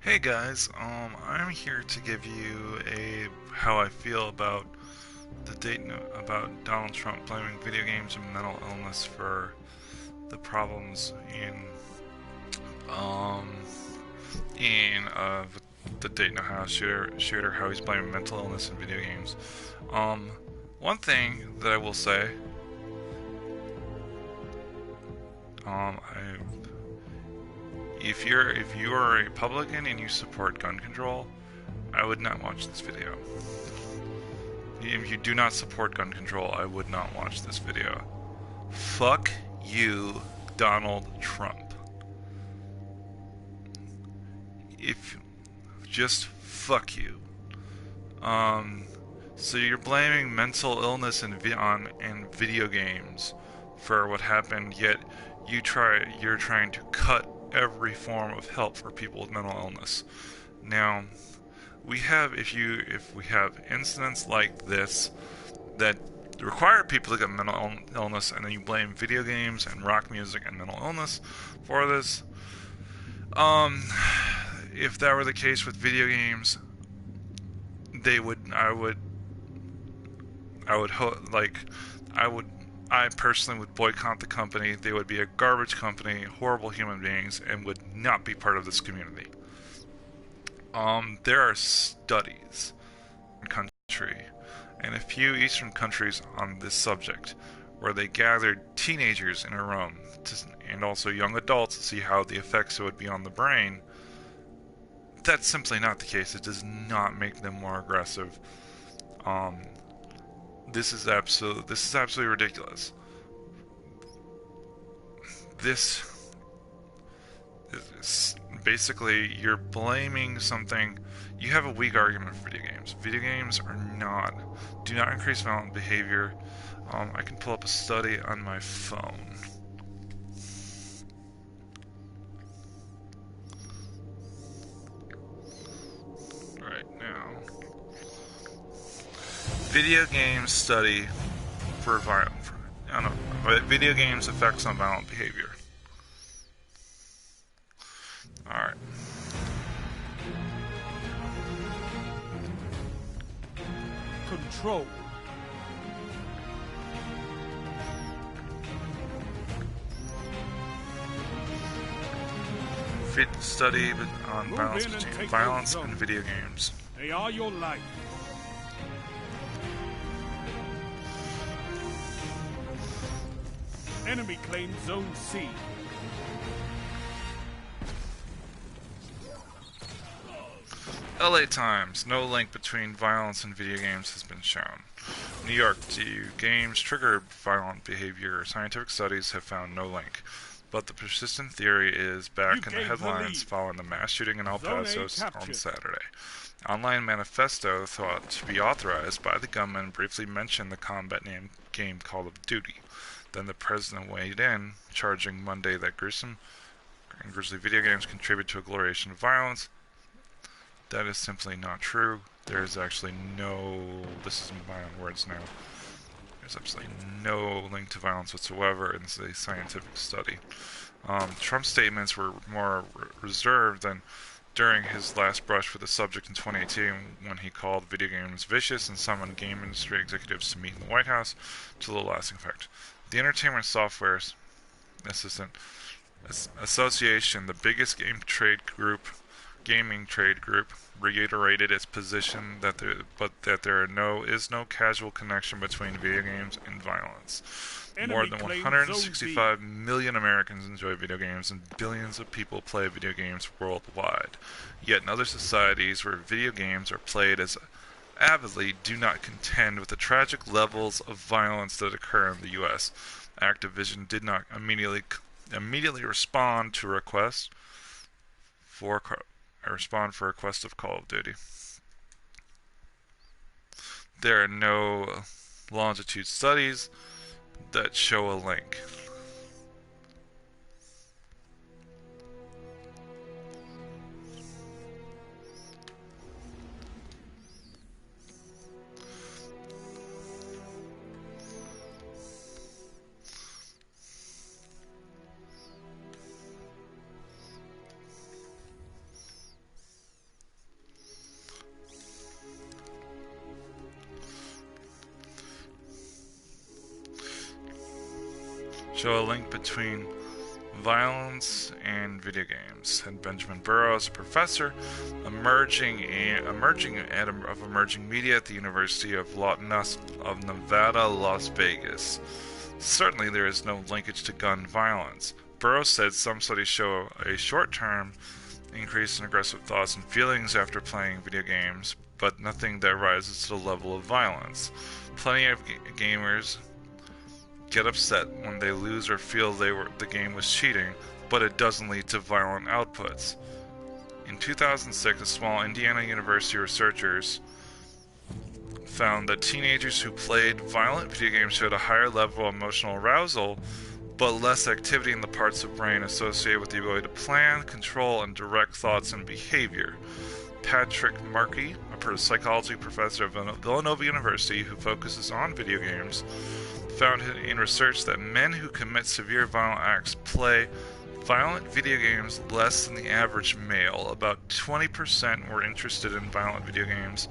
Hey guys, I'm here to give you how I feel about about Donald Trump blaming video games and mental illness for the problems um in the Dayton, Ohio shooter, how he's blaming mental illness in video games. Um, One thing that I will say, I if you are a Republican and you support gun control, I would not watch this video. If you do not support gun control, I would not watch this video. Fuck you, Donald Trump. If just fuck you. Um, so you're blaming mental illness in video games for what happened, yet you're trying to cut every form of help for people with mental illness. Now, if we have incidents like this that require people to get mental illness, and then you blame video games and rock music and mental illness for this. Um, if that were the case with video games, they would, I would like, I would, I personally would boycott the company. They would be a garbage company, horrible human beings, and would not be part of this community. There are studies in country and a few Eastern countries on this subject, where they gathered teenagers in a room and also young adults to see how the effects it would be on the brain. That's simply not the case. It does not make them more aggressive. Um, this is absolutely ridiculous. This is basically you're blaming something. You have a weak argument for video games. Video games do not increase violent behavior. I can pull up a study on my phone. Right now. Video games study for violent. I don't know. Video games effects on violent behavior. Alright. Control. Fit study on violence in video games. They are your life. Enemy claims Zone C. LA Times. No link between violence and video games has been shown. New York. Do games trigger violent behavior? Scientific studies have found no link. But the persistent theory is back in the headlines following the mass shooting in El Paso on Saturday. Online manifesto thought to be authorized by the gunman briefly mentioned the combat game Call of Duty. Then the president weighed in, charging Monday that gruesome and grisly video games contribute to a glorification of violence. That is simply not true. There is actually this is my own words now. There's absolutely no link to violence whatsoever in this scientific study. Trump's statements were more reserved than during his last brush with the subject in 2018 when he called video games vicious and summoned game industry executives to meet in the White House to little lasting effect. The Entertainment Software Assistant Association, the biggest gaming trade group, reiterated its position that there is no causal connection between video games and violence. More than 165 million Americans enjoy video games, and billions of people play video games worldwide. Yet in other societies where video games are played as avidly do not contend with the tragic levels of violence that occur in the U.S. Activision did not immediately respond to requests for a request of Call of Duty. There are no longitude studies that show a link. show a link between violence and video games. And Benjamin Burrows, a professor emerging media at the University of Nevada, Las Vegas. Certainly there is no linkage to gun violence. Burrows said some studies show a short-term increase in aggressive thoughts and feelings after playing video games, but nothing that rises to the level of violence. Plenty of gamers get upset when they lose or feel the game was cheating, but it doesn't lead to violent outputs. In 2006, a small Indiana University researchers found that teenagers who played violent video games showed a higher level of emotional arousal, but less activity in the parts of brain associated with the ability to plan, control, and direct thoughts and behavior. Patrick Markey, a psychology professor of Villanova University who focuses on video games, found in research that men who commit severe violent acts play violent video games less than the average male. About 20% were interested in violent video games,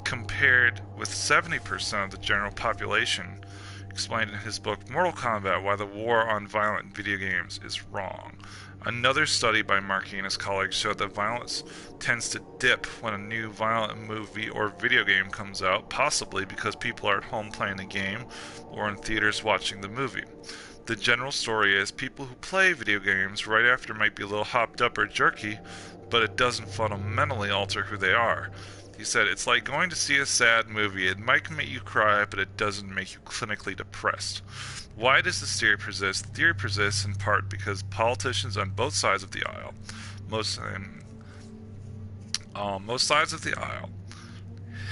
compared with 70% of the general population, explained in his book Mortal Kombat: Why the War on Violent Video Games is Wrong. Another study by Markey and his colleagues showed that violence tends to dip when a new violent movie or video game comes out, possibly because people are at home playing the game or in theaters watching the movie. The general story is people who play video games right after might be a little hopped up or jerky, but it doesn't fundamentally alter who they are. He said, it's like going to see a sad movie. It might make you cry, but it doesn't make you clinically depressed. Why does this theory persist? The theory persists in part because politicians on both sides of the aisle, most sides of the aisle,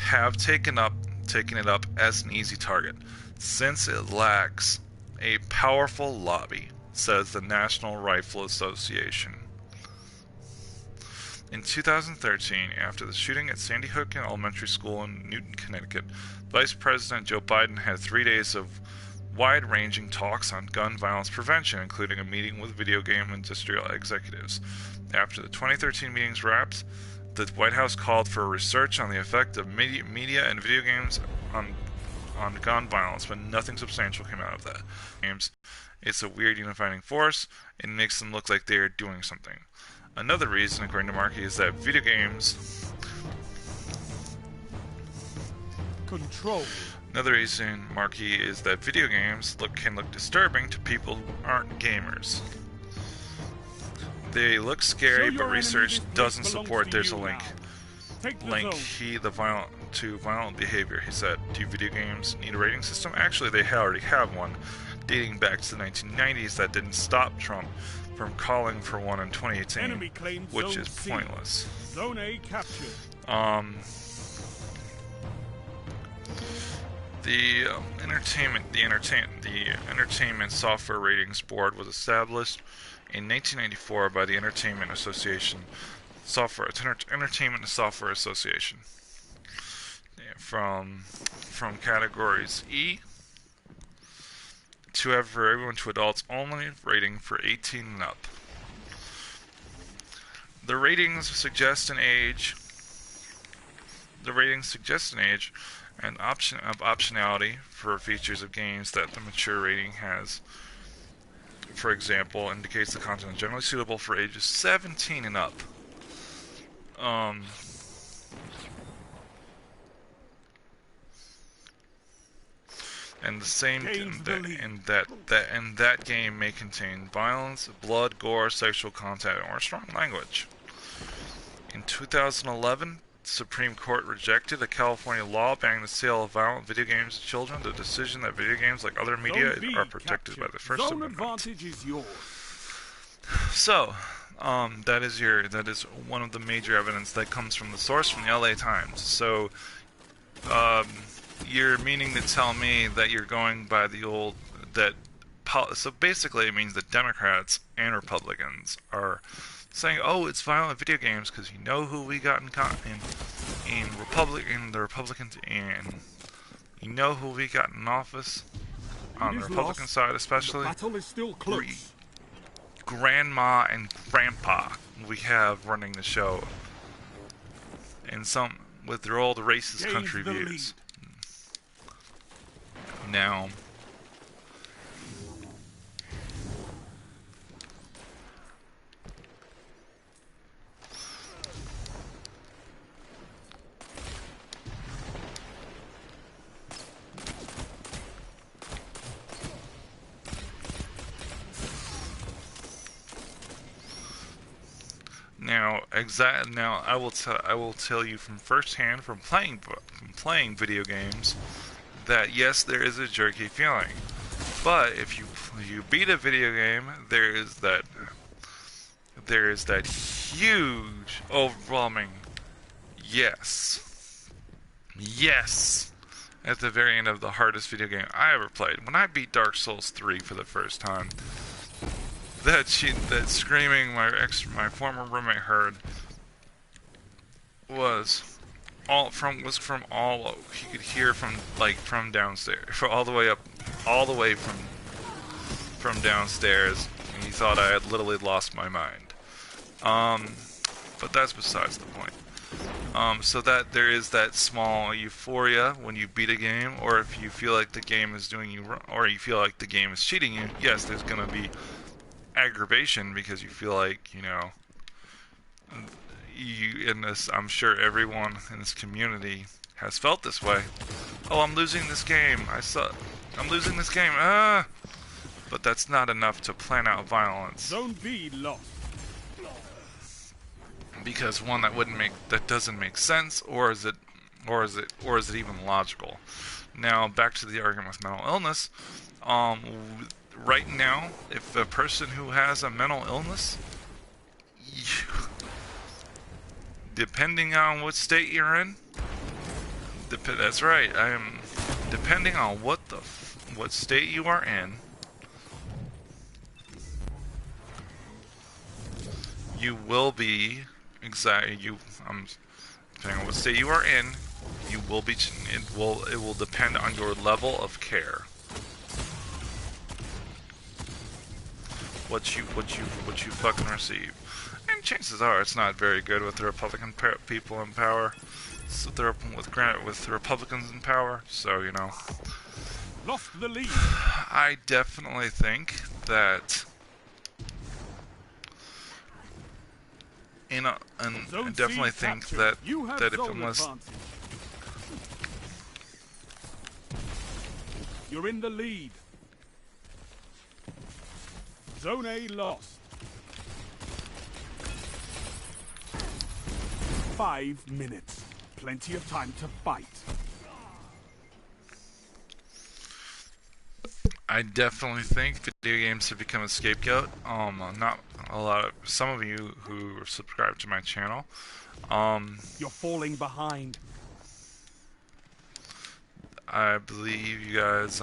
have taken it up as an easy target, since it lacks a powerful lobby, says the National Rifle Association. In 2013, after the shooting at Sandy Hook Elementary School in Newton, Connecticut, Vice President Joe Biden had 3 days of wide-ranging talks on gun violence prevention, including a meeting with video game industrial executives. After the 2013 meetings wrapped, the White House called for research on the effect of media and video games on gun violence, but nothing substantial came out of that. It's a weird unifying force. It makes them look like they are doing something. Another reason, according to Markey, is that video games... Control. Another reason, Markey, is that video games can look disturbing to people who aren't gamers. They look scary, but research doesn't support there's a link. To violent behavior. He said, do video games need a rating system? Actually, they already have one, dating back to the 1990s that didn't stop Trump from calling for one in 2018, which is pointless. Zone A captured. The Entertainment Software Ratings Board was established in 1994 by the Entertainment Software Association. From categories E to have for everyone to adults only, rating for 18 and up. The ratings suggest an age. And optionality for features of games that the mature rating has. For example, indicates the content is generally suitable for ages 17 and up. And the same that game may contain violence, blood, gore, sexual content, or strong language. In 2011, the Supreme Court rejected a California law banning the sale of violent video games to children. The decision that video games, like other media, are protected by the First Amendment. Advantage is yours. So, that is one of the major evidence that comes from the source from the LA Times. So, you're meaning to tell me that you're going by the old so basically it means that Democrats and Republicans are saying, oh, it's violent video games because you know who we got in the Republicans, and you know who we got in office on the Republican side, especially. The battle is still close. Grandma and Grandpa we have running the show, and some with their old racist country views. Now I will tell you from firsthand from playing video games that yes, there is a jerky feeling. But if you beat a video game, there is that huge overwhelming yes. Yes. At the very end of the hardest video game I ever played. When I beat Dark Souls 3 for the first time, that screaming my former roommate heard was from all he could hear from downstairs, all the way up, all the way from downstairs. And he thought I had literally lost my mind. But that's besides the point. So that there is that small euphoria when you beat a game, or if you feel like the game is doing you wrong, or you feel like the game is cheating you. Yes, there's gonna be aggravation because you feel like, you know, I'm sure everyone in this community has felt this way. Oh, I'm losing this game. I'm losing this game. But that's not enough to plan out violence. Zone B lost. Because one, that doesn't make sense, or is it even logical? Now, back to the argument with mental illness. Right now, if a person who has a mental illness, depending on what state you're in, that's right. Depending on what state you are in, you will be depending on what state you are in, you will be. It will depend on your level of care. What you fucking receive. And chances are it's not very good with the Republican people in power. So with Republicans in power. So, you know. Lost the lead. I definitely think that I definitely think that if unless you're in the lead. Zone A lost. 5 minutes. Plenty of time to fight. I definitely think video games have become a scapegoat. Not a lot of some of you who subscribe to my channel. You're falling behind. I believe you guys.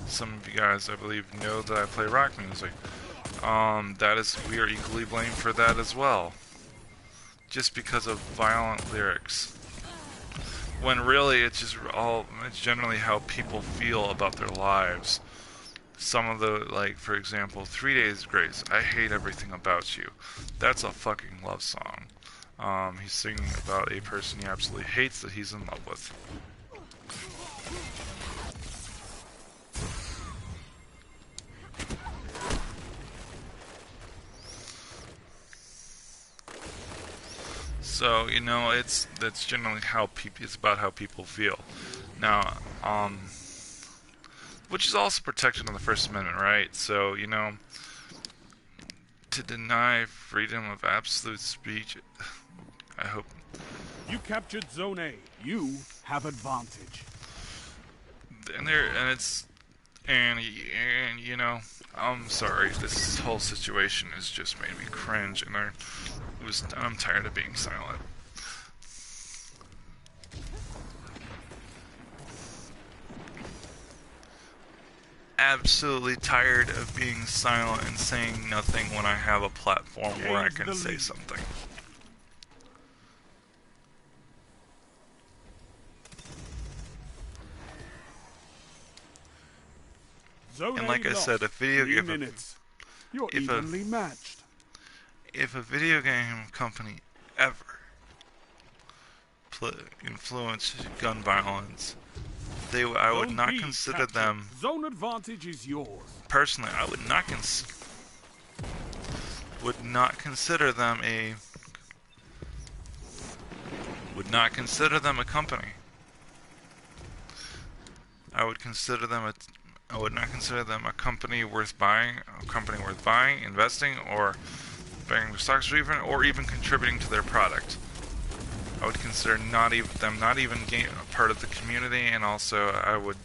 Some of you guys, I believe, know that I play rock music. We are equally blamed for that as well. Just because of violent lyrics. When really it's generally how people feel about their lives. Some of the, for example, 3 Days Grace, I Hate Everything About You. That's a fucking love song. He's singing about a person he absolutely hates that he's in love with. So, you know, that's generally it's about how people feel. Now, which is also protected in the First Amendment, right? So, you know, to deny freedom of absolute speech, I hope. You captured Zone A. You have advantage. And you know, I'm sorry. This whole situation has just made me cringe, and I'm tired of being silent. Absolutely tired of being silent and saying nothing when I have a platform where I can say something. And like I said, a video game. You're evenly matched. If a video game company ever influenced gun violence, I would not consider them. Zone advantage is yours. Personally, I would not consider them a company. I would consider them I would not consider them a company worth buying, investing, or buying their stocks, or even contributing to their product. I would consider them not even a part of the community, and also I would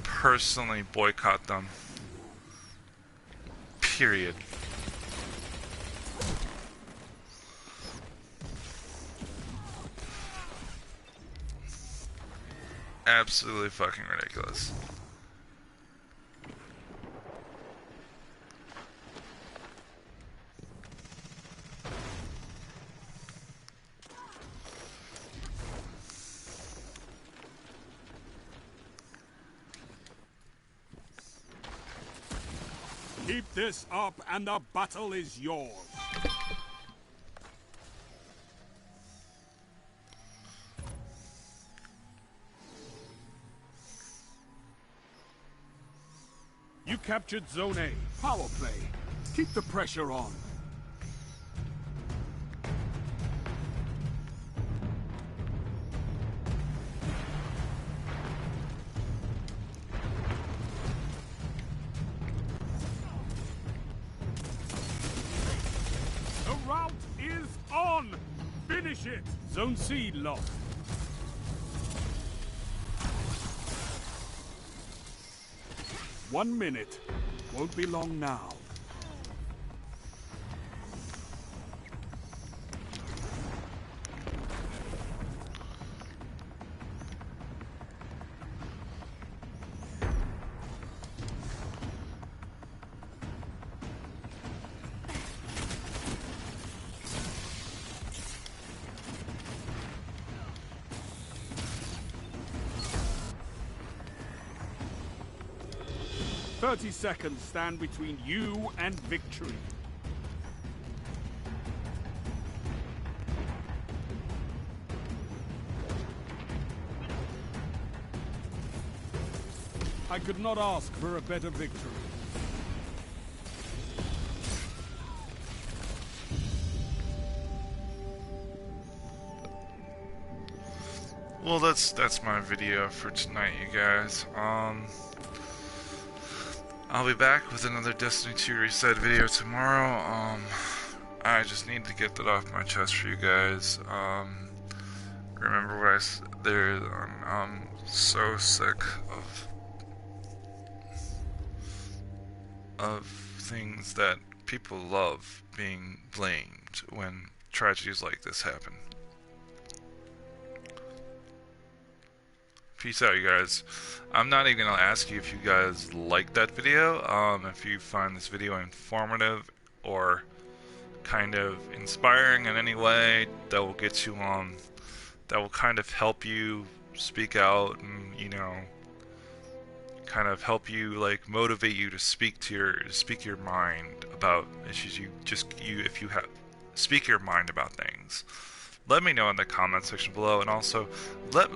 personally boycott them. Period. Absolutely fucking ridiculous. Keep this up and the battle is yours. You captured Zone A. Power play. Keep the pressure on. The route is on! Finish it! Zone C lost. One minute. Won't be long now. "30 seconds stand between you and victory." I could not ask for a better victory. Well, that's my video for tonight, you guys. I'll be back with another Destiny 2 Reset video tomorrow. I just need to get that off my chest for you guys. Remember what I said there, I'm so sick of things that people love being blamed when tragedies like this happen. Peace out, you guys. I'm not even gonna ask you if you guys like that video. If you find this video informative or kind of inspiring in any way, that will get you that will kind of help you speak out and, you know, kind of help you, like, motivate you to speak your mind about issues. If you have speak your mind about things. Let me know in the comment section below, and also let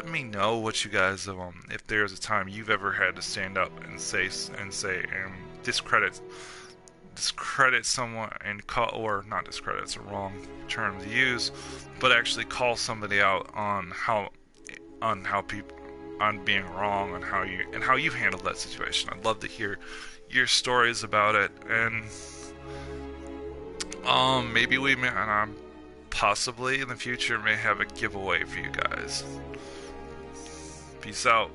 me know what you guys if there's a time you've ever had to stand up and say discredit someone and or not discredit, it's a wrong term to use, but actually call somebody out on being wrong, on how you handled that situation. I'd love to hear your stories about it, and maybe possibly in the future may have a giveaway for you guys. Peace out.